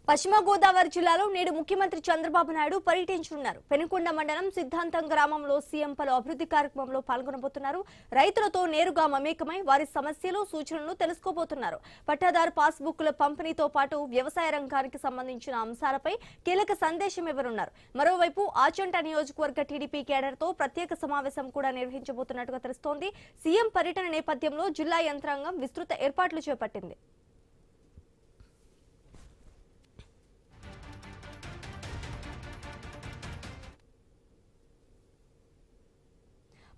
పశ్చిమ గోదావరి జిల్లాలో నేడు ముఖ్యమంత్రి చంద్రబాబు నాయుడు పర్యటించనున్నారు. పెనుకొండ మండలం సిద్ధాంతం గ్రామంలో సీఎం పలు అభివృద్ధి కార్యక్రమంలో పాల్గొనబోతున్నారు. రైతులతో నేరుగా మమేకమై వారి సమస్యలు, సూచనలు తెలుసుకోబోతున్నారు. పట్టాదారు పాస్ బుక్ల పంపిణీతో పాటు వ్యవసాయ రంగానికి సంబంధించిన అంశాలపై కీలక సందేశం ఇవ్వనున్నారు. మరోవైపు ఆచంట నియోజకవర్గ టీడీపీ కేడర్తో ప్రత్యేక సమావేశం కూడా నిర్వహించబోతున్నట్టుగా తెలుస్తోంది. సీఎం పర్యటన నేపథ్యంలో జిల్లా యంత్రాంగం విస్తృత ఏర్పాట్లు చేపట్టింది.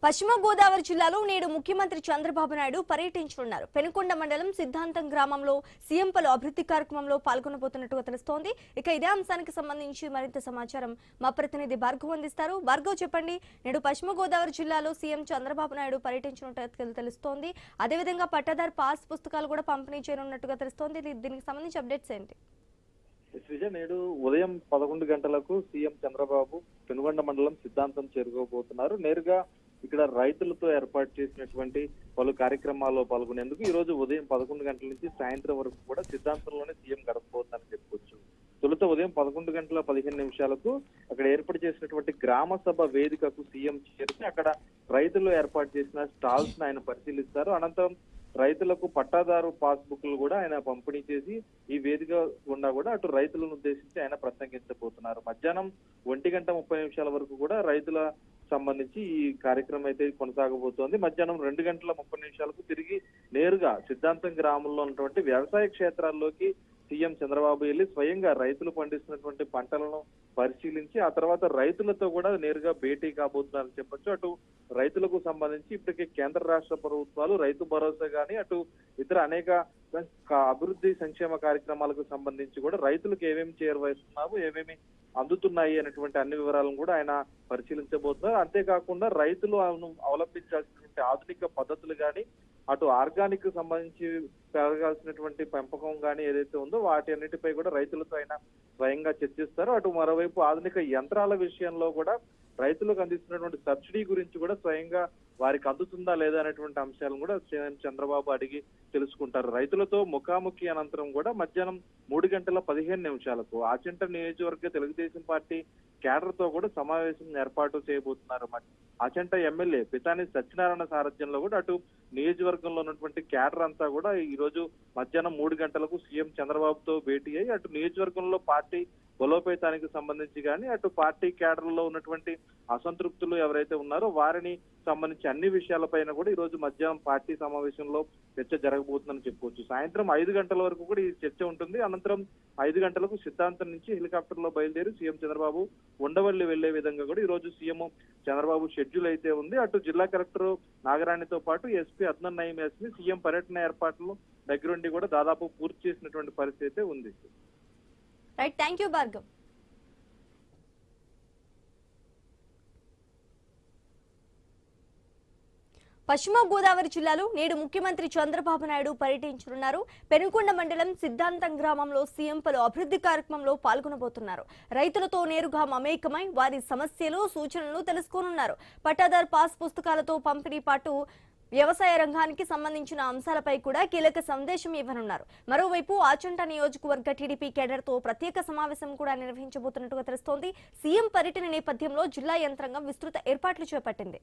పశ్చిమ గోదావరి జిల్లాలో నేడు ముఖ్యమంత్రి చంద్రబాబు నాయుడు పర్యటించనున్నారు. పెనుకొండ మండలం సిద్ధాంతం గ్రామంలో సీఎం పలు అభివృద్ధి కార్యక్రమంలో పాల్గొనబోతున్నట్టుగా తెలుస్తోంది. ఇక ఇదే అంశానికి సంబంధించి మరింత సమాచారం మా ప్రతినిధి భార్గవ్ అందిస్తారు. భార్గవ్, చెప్పండి, నేడు పశ్చిమ గోదావరి జిల్లాలో సీఎం చంద్రబాబు నాయుడు పర్యటించినట్టు తెలుస్తోంది. అదేవిధంగా పట్టాదారు పాస్ పుస్తకాలు కూడా పంపిణీ చేయనున్నట్టుగా తెలుస్తోంది. దీనికి సంబంధించి అప్డేట్స్ ఏంటి? నేడు ఉదయం 11 గంటలకు సీఎం చంద్రబాబు పెనుగొండ మండలం సిద్ధాంతం చేరుకోబోతున్నారు. నేరుగా ఇక్కడ రైతులతో ఏర్పాటు చేసినటువంటి పలు కార్యక్రమాల్లో పాల్గొనేందుకు ఈ రోజు ఉదయం 11 గంటల నుంచి సాయంత్రం వరకు కూడా సిద్ధాంతంలోనే సీఎం గడపబోతుందని చెప్పుకోవచ్చు. తొలుత ఉదయం 11 గంటల 15 నిమిషాలకు అక్కడ ఏర్పాటు చేసినటువంటి గ్రామ సభ వేదికకు సీఎం చేరుకుని అక్కడ రైతులు ఏర్పాటు చేసిన స్టాల్స్ ను ఆయన పరిశీలిస్తారు. అనంతరం రైతులకు పట్టాదారు పాస్ బుక్లు కూడా ఆయన పంపిణీ చేసి ఈ వేదిక గుండా కూడా అటు రైతులను ఉద్దేశించి ఆయన ప్రసంగించబోతున్నారు. మధ్యాహ్నం 1:30 వరకు కూడా రైతుల సంబంధించి ఈ కార్యక్రమం అయితే కొనసాగబోతోంది. మధ్యాహ్నం 2:30 తిరిగి నేరుగా సిద్ధాంతం గ్రామంలో ఉన్నటువంటి వ్యవసాయ క్షేత్రాల్లోకి సీఎం చంద్రబాబు వెళ్లి స్వయంగా రైతులు పండిస్తున్నటువంటి పంటలను పరిశీలించి ఆ తర్వాత రైతులతో కూడా నేరుగా భేటీ కాబోతున్నారని చెప్పొచ్చు. అటు రైతులకు సంబంధించి ఇప్పటికే కేంద్ర రాష్ట్ర ప్రభుత్వాలు రైతు భరోసా గాని అటు ఇతర అనేక అభివృద్ధి సంక్షేమ కార్యక్రమాలకు సంబంధించి కూడా రైతులకు ఏమేమి చేరువస్తున్నావు, ఏమేమి అందుతున్నాయి అనేటువంటి అన్ని వివరాలను కూడా ఆయన పరిశీలించబోతున్నారు. అంతేకాకుండా రైతులు అవలంబించాల్సినటువంటి ఆధునిక పద్ధతులు కానీ అటు ఆర్గానిక్ సంబంధించి పెరగాల్సినటువంటి పెంపకం కానీ ఏదైతే ఉందో వాటి అన్నిటిపై కూడా రైతులతో ఆయన స్వయంగా చర్చిస్తారు. అటు మరోవైపు ఆధునిక యంత్రాల విషయంలో కూడా రైతులకు అందిస్తున్నటువంటి సబ్సిడీ గురించి కూడా స్వయంగా వారికి అందుతుందా లేదా అనేటువంటి అంశాలను కూడా చంద్రబాబు అడిగి తెలుసుకుంటారు. రైతులతో ముఖాముఖి అనంతరం కూడా మధ్యాహ్నం 3:15 ఆచంట నియోజకవర్గ తెలుగుదేశం పార్టీ కేడర్ తో కూడా సమావేశం ఏర్పాటు చేయబోతున్నారు. ఆచంట ఎమ్మెల్యే పితాని సత్యనారాయణ సారథ్యంలో కూడా అటు నియోజకవర్గంలో ఉన్నటువంటి కేడర్ అంతా కూడా ఈ రోజు మధ్యాహ్నం 3 గంటలకు సీఎం చంద్రబాబుతో భేటీ అయ్యి అటు నియోజకవర్గంలో పార్టీ బలోపేతానికి సంబంధించి కానీ అటు పార్టీ కేడర్ లో ఉన్నటువంటి అసంతృప్తులు ఎవరైతే ఉన్నారో వారిని సంబంధించి అన్ని విషయాలపైన కూడా ఈ రోజు మధ్యాహ్నం పార్టీ సమావేశంలో చర్చ జరగబోతుందని చెప్పుకోవచ్చు. సాయంత్రం 5 గంటల వరకు కూడా ఈ చర్చ ఉంటుంది. అనంతరం 5 గంటలకు సిద్ధాంతం నుంచి హెలికాప్టర్ లో బయలుదేరి సీఎం చంద్రబాబు ఉండవల్లి వెళ్లే విధంగా కూడా ఈ రోజు సీఎం చంద్రబాబు షెడ్యూల్ అయితే ఉంది. అటు జిల్లా కలెక్టర్ నాగరాణితో పాటు ఎస్పీ అద్నన్ నయీం యాస్మి సీఎం పర్యటన ఏర్పాట్లు దగ్గరుండి కూడా దాదాపు పూర్తి చేసినటువంటి పరిస్థితి ఉంది. Right, thank you Bhargav. పశ్చిమ గోదావరి జిల్లాలో నేడు ముఖ్యమంత్రి చంద్రబాబు నాయుడు పర్యటించనున్నారు. పెనుకొండ మండలం సిద్ధాంతం గ్రామంలో సీఎం పలు అభివృద్ధి కార్యక్రమంలో పాల్గొనబోతున్నారు. రైతులతో నేరుగా మమేకమై వారి సమస్యలు, సూచనలు తెలుసుకోనున్నారు. పట్టాదారు పాస్ పుస్తకాలతో పంపిణీ పాటు వ్యవసాయ రంగానికి సంబంధించిన అంశాలపై కూడా కీలక సందేశం ఇవ్వనున్నారు. మరోవైపు ఆచంట నియోజకవర్గ టీడీపీ కేడర్తో ప్రత్యేక సమావేశం కూడా నిర్వహించబోతున్నట్టుగా తెలుస్తోంది. సీఎం పర్యటన నేపథ్యంలో జిల్లా యంత్రాంగం విస్తృత ఏర్పాట్లు చేపట్టింది.